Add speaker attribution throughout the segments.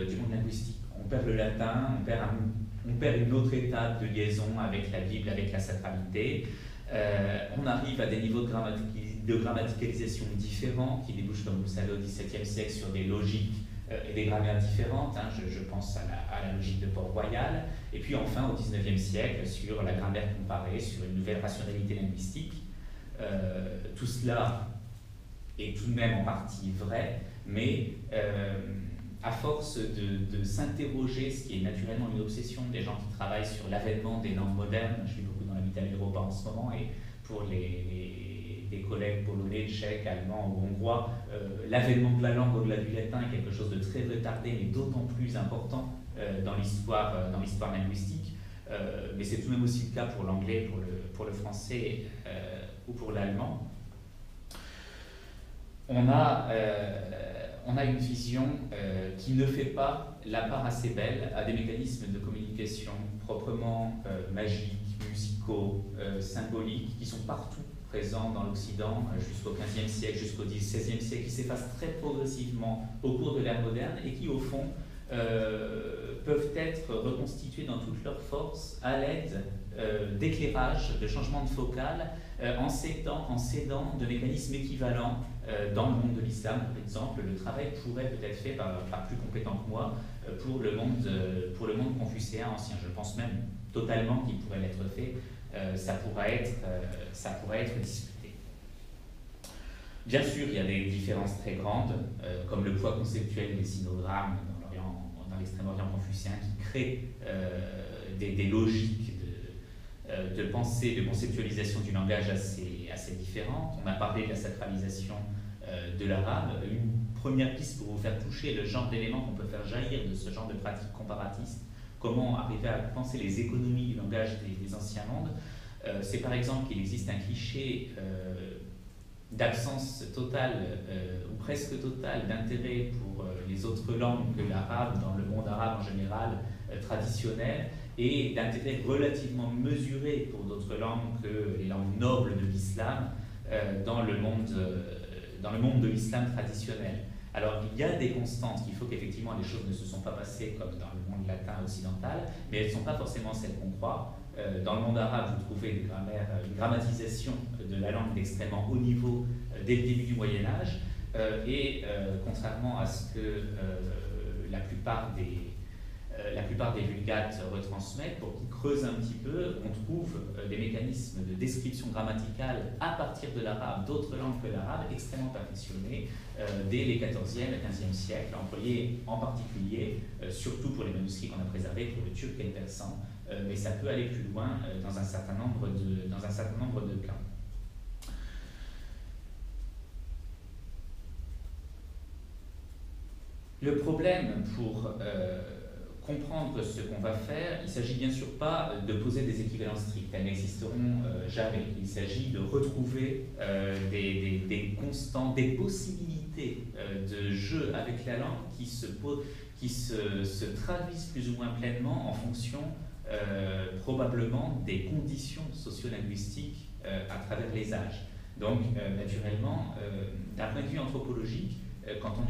Speaker 1: du monde linguistique. On perd le latin, on perd une autre étape de liaison avec la Bible, avec la sacralité. On arrive à des niveaux de grammaticalisation différents qui débouchent, comme vous le savez, au XVIIe siècle sur des logiques et des grammaires différentes. Je pense à la logique de Port-Royal. Et puis enfin, au XIXe siècle, sur la grammaire comparée, sur une nouvelle rationalité linguistique. Tout cela est tout de même en partie vrai, mais à force de s'interroger, ce qui est naturellement une obsession des gens qui travaillent sur l'avènement des langues modernes, je suis beaucoup dans la Mitteleurope en ce moment, et pour des collègues polonais, tchèques, allemands ou hongrois, l'avènement de la langue au-delà du latin est quelque chose de très retardé, mais d'autant plus important dans l'histoire linguistique. Mais c'est tout de même aussi le cas pour l'anglais, pour le français ou pour l'allemand. On a une vision qui ne fait pas la part assez belle à des mécanismes de communication proprement magiques, musicaux, symboliques, qui sont partout présents dans l'Occident jusqu'au XVe siècle, jusqu'au XVIe siècle, qui s'effacent très progressivement au cours de l'ère moderne et qui, au fond, peuvent être reconstitués dans toute leur force à l'aide d'éclairage, de changement de focale, en s'aidant de mécanismes équivalents dans le monde de l'islam, par exemple. Le travail pourrait peut être fait par plus compétents que moi pour le monde confucéen ancien. Je pense même totalement qu'il pourrait l'être fait. Ça pourrait être discuté. Bien sûr, il y a des différences très grandes, comme le poids conceptuel des sinogrammes dans l'extrême-orient confucéen, qui crée des logiques de pensée, de conceptualisation du langage assez différentes. On a parlé de la sacralisation de l'arabe. Une première piste pour vous faire toucher le genre d'éléments qu'on peut faire jaillir de ce genre de pratique comparatiste, comment arriver à penser les économies du langage des anciens mondes. C'est par exemple qu'il existe un cliché d'absence totale ou presque totale d'intérêt pour les autres langues que l'arabe, dans le monde arabe en général traditionnel, et d'intérêt relativement mesuré pour d'autres langues que les langues nobles de l'islam dans le monde de l'islam traditionnel. Alors, il y a des constantes qui font qu'effectivement les choses ne se sont pas passées comme dans le monde latin occidental, mais elles ne sont pas forcément celles qu'on croit. Dans le monde arabe, vous trouvez une grammatisation de la langue d'extrêmement haut niveau dès le début du Moyen-Âge, et contrairement à ce que la plupart des vulgates retransmettent, pour qu'ils creusent un petit peu, on trouve des mécanismes de description grammaticale à partir de l'arabe, d'autres langues que l'arabe, extrêmement perfectionnés dès les 14e et 15e siècles, employés en particulier, surtout pour les manuscrits qu'on a préservés, pour le turc et le persan, mais ça peut aller plus loin dans un certain nombre de cas. Le problème pour comprendre ce qu'on va faire, il ne s'agit bien sûr pas de poser des équivalences strictes, elles n'existeront jamais. Il s'agit de retrouver des constants, des possibilités de jeu avec la langue qui se traduisent plus ou moins pleinement en fonction probablement des conditions sociolinguistiques à travers les âges. Donc, naturellement, d'un point de vue anthropologique, quand on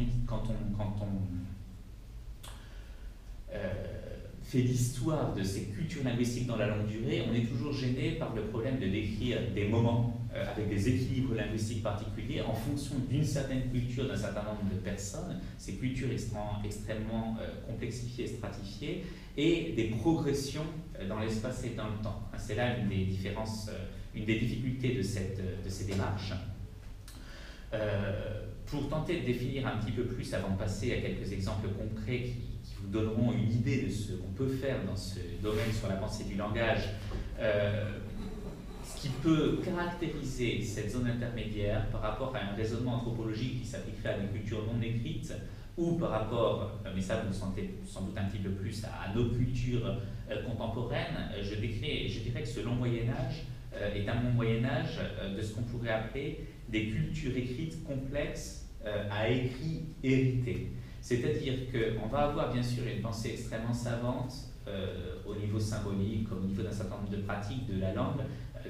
Speaker 1: fait l'histoire de ces cultures linguistiques dans la longue durée, on est toujours gêné par le problème de décrire des moments avec des équilibres linguistiques particuliers en fonction d'une certaine culture, d'un certain nombre de personnes, ces cultures extrêmement complexifiées et stratifiées, et des progressions dans l'espace et dans le temps. C'est là une des différences, une des difficultés de ces démarches. Pour tenter de définir un petit peu plus, avant de passer à quelques exemples concrets qui vous donneront une idée de ce qu'on peut faire dans ce domaine sur la pensée du langage, ce qui peut caractériser cette zone intermédiaire par rapport à un raisonnement anthropologique qui s'appliquerait à des cultures non écrites, ou par rapport, mais ça vous le sentez sans doute un petit peu plus, à nos cultures contemporaines, je dirais que ce long Moyen-Âge est un long Moyen-Âge de ce qu'on pourrait appeler des cultures écrites complexes à écrit hérité. C'est-à-dire qu'on va avoir bien sûr une pensée extrêmement savante au niveau symbolique, au niveau d'un certain nombre de pratiques de la langue,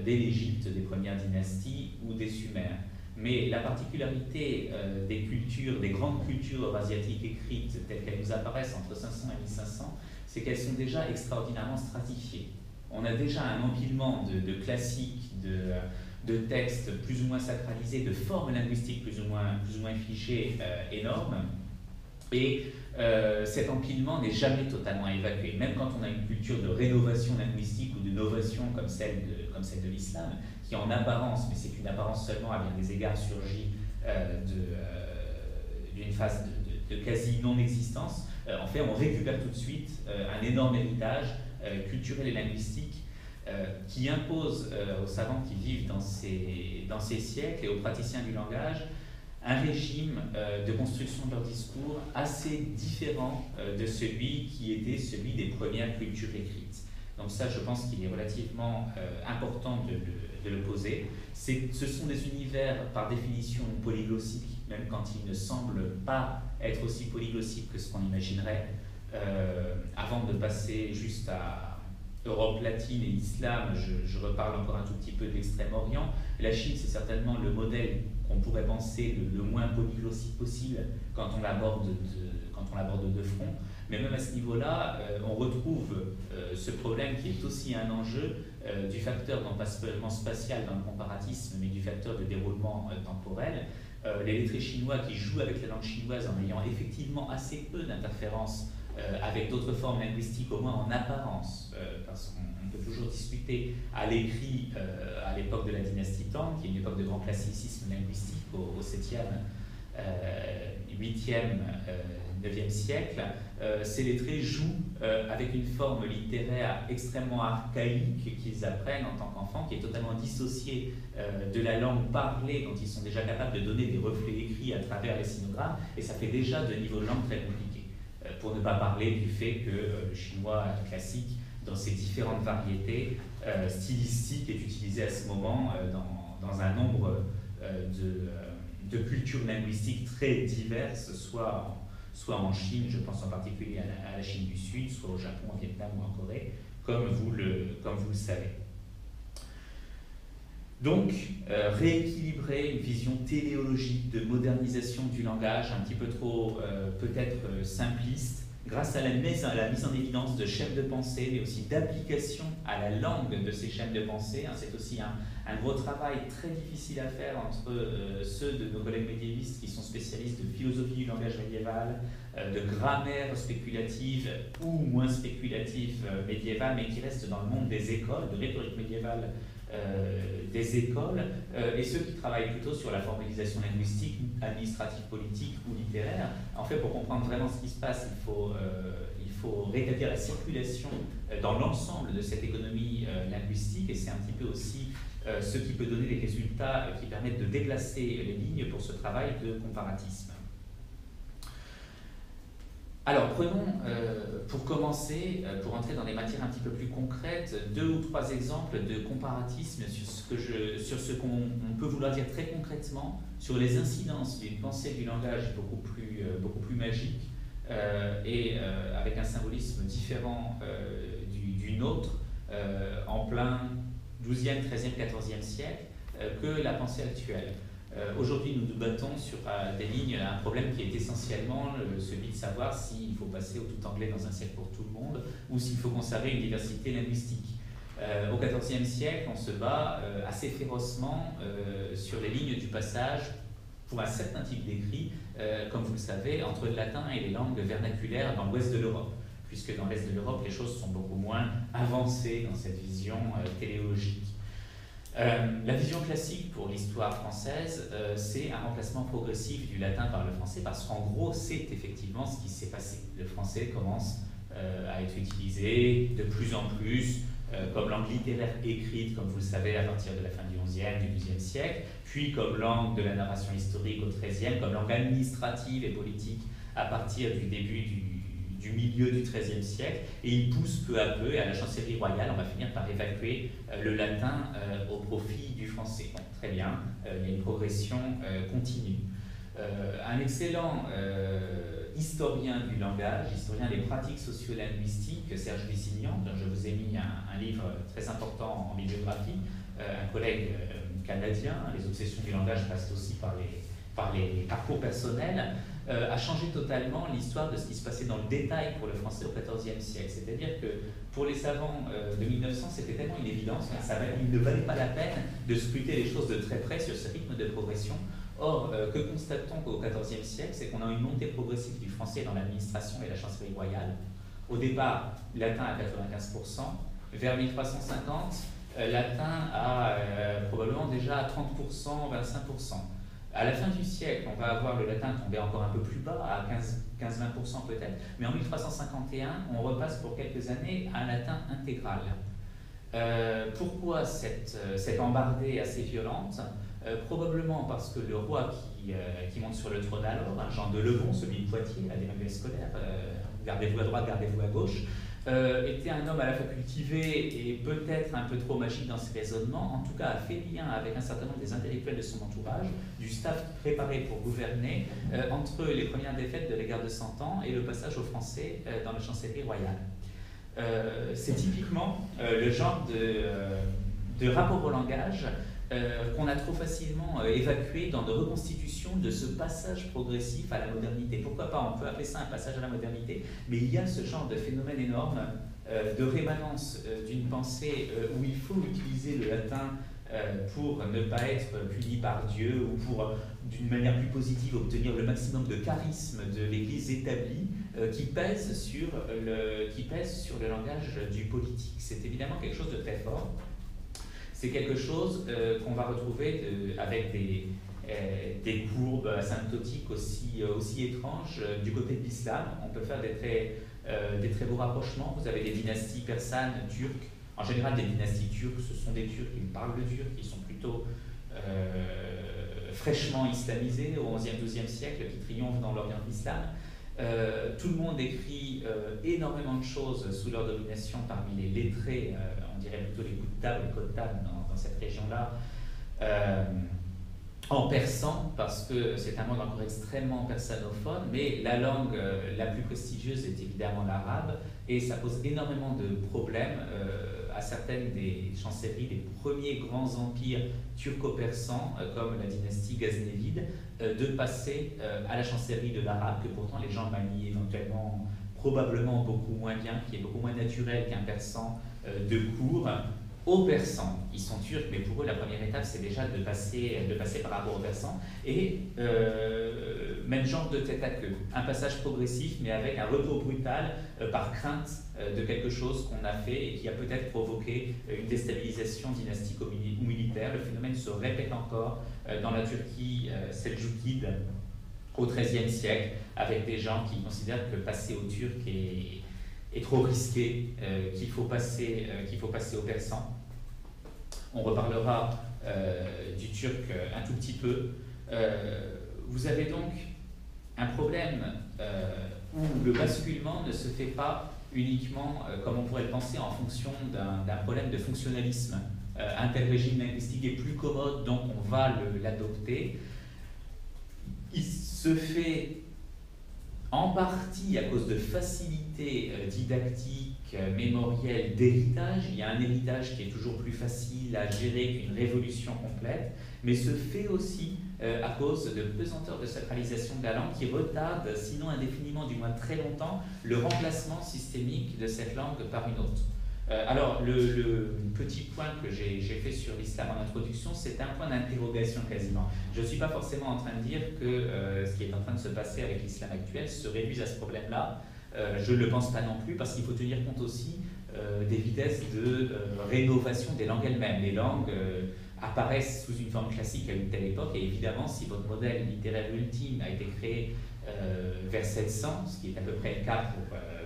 Speaker 1: dès l'Égypte des premières dynasties ou des Sumères. Mais la particularité des cultures, des grandes cultures eurasiatiques écrites telles qu'elles nous apparaissent entre 500 et 1500, c'est qu'elles sont déjà extraordinairement stratifiées. On a déjà un empilement de classiques, de textes plus ou moins sacralisés, de formes linguistiques plus ou moins figées, énormes. Et cet empilement n'est jamais totalement évacué. Même quand on a une culture de rénovation linguistique ou de novation comme celle de l'islam, qui en apparence, mais c'est une apparence seulement à bien des égards, surgit d'une phase de quasi non-existence, en fait on récupère tout de suite un énorme héritage culturel et linguistique qui impose aux savants qui vivent dans ces siècles et aux praticiens du langage un régime de construction de leur discours assez différent de celui qui était celui des premières cultures écrites. Donc ça, je pense qu'il est relativement important de le poser. Ce sont des univers, par définition, polyglossiques, même quand ils ne semblent pas être aussi polyglossiques que ce qu'on imaginerait avant de passer juste à Europe latine et islam. Je reparle encore un tout petit peu de l'Extrême-Orient. La Chine, c'est certainement le modèle qu'on pourrait penser le moins polyglossique possible quand on l'aborde de front. Mais même à ce niveau-là, on retrouve ce problème qui est aussi un enjeu du facteur non pas seulement spatial dans le comparatisme, mais du facteur de déroulement temporel. Les lettrés chinois qui jouent avec la langue chinoise en ayant effectivement assez peu d'interférences avec d'autres formes linguistiques, au moins en apparence, parce qu'on peut toujours discuter à l'écrit à l'époque de la dynastie Tang, qui est une époque de grand classicisme linguistique au 7e, 8e, 9e siècle. Ces lettrés jouent avec une forme littéraire extrêmement archaïque qu'ils apprennent en tant qu'enfants, qui est totalement dissociée de la langue parlée, dont ils sont déjà capables de donner des reflets écrits à travers les sinogrammes, et ça fait déjà de niveau de langue très compliqué. Pour ne pas parler du fait que le chinois classique, dans ses différentes variétés stylistiques, est utilisé à ce moment dans un nombre de cultures linguistiques très diverses, soit en Chine, je pense en particulier à la Chine du Sud, soit au Japon, au Vietnam ou en Corée, comme vous le savez. Donc, rééquilibrer une vision téléologique de modernisation du langage, un petit peu trop peut-être simpliste, grâce à la mise en évidence de schèmes de pensée, mais aussi d'application à la langue de ces schèmes de pensée. C'est aussi un gros travail très difficile à faire entre ceux de nos collègues médiévistes qui sont spécialistes de philosophie du langage médiéval, de grammaire spéculative ou moins spéculative médiévale, mais qui restent dans le monde des écoles, de rhétorique médiévale des écoles, et ceux qui travaillent plutôt sur la formalisation linguistique, administrative, politique ou littéraire. En fait, pour comprendre vraiment ce qui se passe, il faut rétablir la circulation dans l'ensemble de cette économie linguistique, et c'est un petit peu aussi ce qui peut donner des résultats qui permettent de déplacer les lignes pour ce travail de comparatisme. Alors, prenons, pour commencer, pour entrer dans des matières un petit peu plus concrètes, 2 ou 3 exemples de comparatisme sur ce qu'on peut vouloir dire très concrètement, sur les incidences d'une pensée du langage beaucoup plus magique et avec un symbolisme différent du nôtre, en plein 12e, 13e, 14e siècle, que la pensée actuelle. Aujourd'hui, nous nous battons sur des lignes, un problème qui est essentiellement celui de savoir s'il faut passer au tout anglais dans un siècle pour tout le monde ou s'il faut conserver une diversité linguistique. Au XIVe siècle, on se bat assez férocement sur les lignes du passage pour un certain type d'écrit, comme vous le savez, entre le latin et les langues vernaculaires dans l'ouest de l'Europe, puisque dans l'est de l'Europe, les choses sont beaucoup moins avancées dans cette vision téléologique. La vision classique pour l'histoire française, c'est un remplacement progressif du latin par le français, parce qu'en gros, c'est effectivement ce qui s'est passé. Le français commence à être utilisé de plus en plus comme langue littéraire écrite, comme vous le savez, à partir de la fin du XIe, du XIIe siècle, puis comme langue de la narration historique au XIIIe, comme langue administrative et politique à partir du début du milieu du XIIIe siècle, et il pousse peu à peu, et à la chancellerie royale, on va finir par évacuer le latin au profit du français. Bon, très bien, il y a une progression continue. Un excellent historien du langage, historien des pratiques socio-linguistiques, Serge Lusignan, dont je vous ai mis un livre très important en bibliographie, un collègue canadien, les obsessions du langage passent aussi par les parcours personnels, a changé totalement l'histoire de ce qui se passait dans le détail pour le français au XIVe siècle. C'est-à-dire que pour les savants de 1900, c'était tellement une évidence, il ne valait pas la peine de scruter les choses de très près sur ce rythme de progression. Or, que constate-t-on qu'au XIVe siècle, c'est qu'on a une montée progressive du français dans l'administration et la chancellerie royale. Au départ, latin à 95%, vers 1350, latin à probablement déjà à 30%, 25%. À la fin du siècle, on va avoir le latin tomber encore un peu plus bas, à 15-20% peut-être, mais en 1351, on repasse pour quelques années à un latin intégral. Pourquoi cette embardée assez violente? Probablement parce que le roi qui monte sur le trône alors, Jean de Lebon, celui de Poitiers, à des manuels scolaires, gardez-vous à droite, gardez-vous à gauche, était un homme à la fois cultivé et peut-être un peu trop magique dans ses raisonnements, en tout cas a fait lien avec un certain nombre des intellectuels de son entourage, du staff préparé pour gouverner, entre les premières défaites de la guerre de 100 ans et le passage aux Français dans la chancellerie royale. C'est typiquement le genre de rapport au langage qu'on a trop facilement évacué dans nos reconstitutions de ce passage progressif à la modernité. Pourquoi pas, on peut appeler ça un passage à la modernité, mais il y a ce genre de phénomène énorme de rémanence d'une pensée où il faut utiliser le latin pour ne pas être puni par Dieu ou pour, d'une manière plus positive, obtenir le maximum de charisme de l'Église établie qui pèse sur le langage du politique. C'est évidemment quelque chose de très fort. C'est quelque chose qu'on va retrouver avec des courbes asymptotiques aussi étranges du côté de l'islam. On peut faire des très beaux rapprochements. Vous avez des dynasties persanes, turques. En général, des dynasties turques, ce sont des Turcs qui parlent le turc, qui sont plutôt fraîchement islamisés au XIe, XIIe siècle, qui triomphent dans l'Orient de l'islam. Tout le monde écrit énormément de choses sous leur domination parmi les lettrés, on dirait plutôt les coups de table, les codes de table dans cette région-là, en persan, parce que c'est un monde encore extrêmement persanophone, mais la langue la plus prestigieuse est évidemment l'arabe, et ça pose énormément de problèmes à certaines des chancelleries des premiers grands empires turco-persans, comme la dynastie ghaznévide, de passer à la chancellerie de l'arabe, que pourtant les gens manient éventuellement probablement beaucoup moins bien, qui est beaucoup moins naturel qu'un persan de cour, au persan. Ils sont turcs, mais pour eux, la première étape, c'est déjà de passer par rapport au persan. Et même genre de tête à queue. Un passage progressif, mais avec un retour brutal par crainte de quelque chose qu'on a fait et qui a peut-être provoqué une déstabilisation dynastique ou militaire. Le phénomène se répète encore dans la Turquie seldjoukide au XIIIe siècle, avec des gens qui considèrent que passer au turc est trop risqué, qu'il faut passer au persan. On reparlera du turc un tout petit peu. Vous avez donc un problème où le basculement ne se fait pas uniquement, comme on pourrait le penser, en fonction d'un problème de fonctionnalisme. Un tel régime linguistique est plus commode, donc on va l'adopter. Il se fait en partie à cause de facilités didactiques, mémorielles, d'héritage. Il y a un héritage qui est toujours plus facile à gérer qu'une révolution complète, mais se fait aussi à cause de pesanteur de sacralisation de la langue qui retarde, sinon indéfiniment, du moins très longtemps, le remplacement systémique de cette langue par une autre. Alors, le petit point que j'ai fait sur l'islam en introduction, c'est un point d'interrogation quasiment. Je ne suis pas forcément en train de dire que ce qui est en train de se passer avec l'islam actuel se réduise à ce problème-là. Je ne le pense pas non plus, parce qu'il faut tenir compte aussi des vitesses de rénovation des langues elles-mêmes. Les langues apparaissent sous une forme classique à une telle époque, et évidemment, si votre modèle littéraire ultime a été créé vers 700, ce qui est à peu près le cas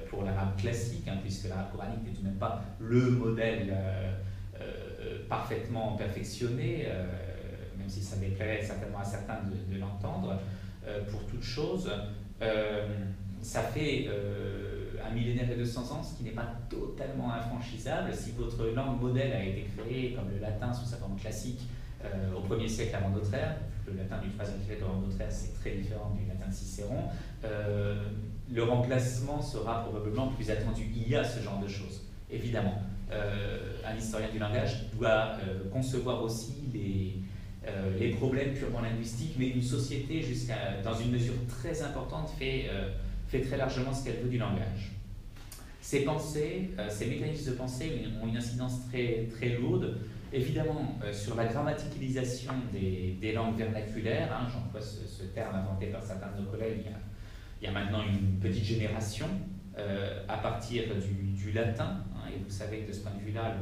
Speaker 1: pour l'arabe classique, puisque l'arabe coranique n'est tout de même pas le modèle parfaitement perfectionné, même si ça déplairait certainement à certains de l'entendre, pour toute chose. Ça fait un millénaire et 200 ans, ce qui n'est pas totalement infranchissable. Si votre langue modèle a été créée, comme le latin sous sa forme classique, au 1er siècle avant notre ère, le latin du 3e siècle avant notre ère, c'est très différent du latin de Cicéron, le remplacement sera probablement plus attendu. Il y a ce genre de choses, évidemment. Un historien du langage doit concevoir aussi les problèmes purement linguistiques, mais une société, dans une mesure très importante, fait très largement ce qu'elle veut du langage. Ces pensées, ces mécanismes de pensée ont une incidence très, très lourde, évidemment, sur la grammaticalisation des langues vernaculaires. Hein, j'emploie ce terme inventé par certains de nos collègues il y a maintenant une petite génération, à partir du latin. Hein, et vous savez que de ce point de vue-là,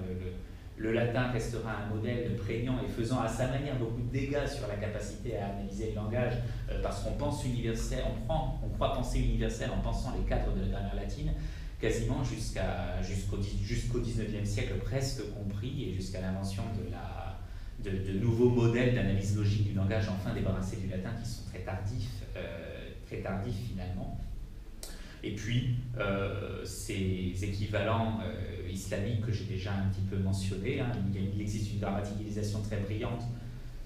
Speaker 1: le latin restera un modèle prégnant et faisant à sa manière beaucoup de dégâts sur la capacité à analyser le langage, parce qu'on pense universel, on croit penser universel en pensant les cadres de la grammaire latine, quasiment jusqu'au XIXe siècle presque compris, et jusqu'à l'invention de nouveaux modèles d'analyse logique du langage, enfin débarrassés du latin, qui sont très tardifs finalement. Et puis, ces équivalents islamiques que j'ai déjà un petit peu mentionnés, hein, il existe une grammaticalisation très brillante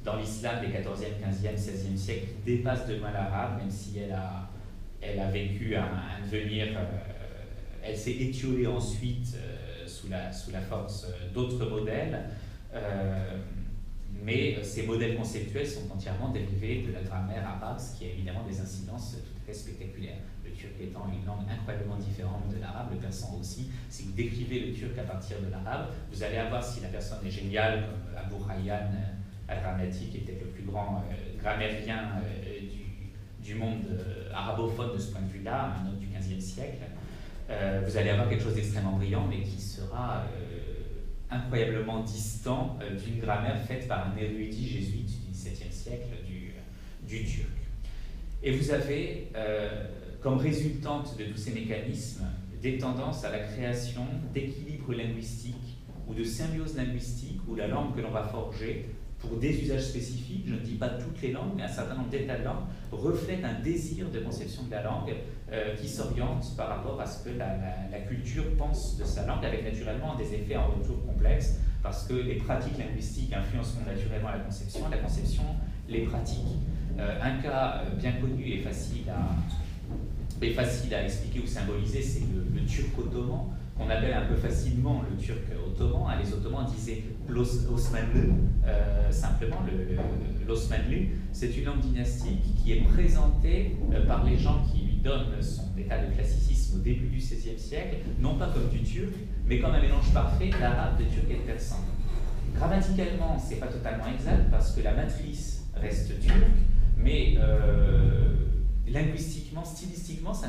Speaker 1: dans l'islam des 14e, 15e, 16e siècle, qui dépasse de loin l'arabe, même si elle a vécu un devenir, elle s'est étiolée ensuite sous la force d'autres modèles, mais ces modèles conceptuels sont entièrement dérivés de la grammaire arabe, ce qui a évidemment des incidences tout à fait spectaculaires. Le turc étant une langue incroyablement différente de l'arabe, le persan aussi. Si vous décrivez le turc à partir de l'arabe, vous allez avoir, si la personne est géniale, comme Abu Hayyan al-Gharnati, qui était le plus grand grammairien du monde arabophone de ce point de vue-là, un homme du XVe siècle, vous allez avoir quelque chose d'extrêmement brillant, mais qui sera incroyablement distant d'une grammaire faite par un érudit jésuite du XVIIe siècle du turc. Et vous avez, comme résultante de tous ces mécanismes, des tendances à la création d'équilibres linguistiques ou de symbiose linguistique, où la langue que l'on va forger, pour des usages spécifiques, je ne dis pas toutes les langues, mais un certain nombre d'états de langue, reflète un désir de conception de la langue qui s'oriente par rapport à ce que la culture pense de sa langue, avec naturellement des effets en retour complexes, parce que les pratiques linguistiques influenceront naturellement la conception les pratiques. Un cas bien connu et facile à expliquer ou symboliser, c'est le turc ottoman, qu'on appelle un peu facilement le turc ottoman. Les Ottomans disaient l'Osmanlı, simplement l'Osmanlı. C'est une langue dynastique qui est présentée par les gens qui lui donnent son état de classicisme au début du XVIe siècle, non pas comme du turc, mais comme un mélange parfait d'arabe, de turc et de persan. Grammaticalement, c'est pas totalement exact parce que la matrice reste turque, mais linguistiquement, stylistiquement, ça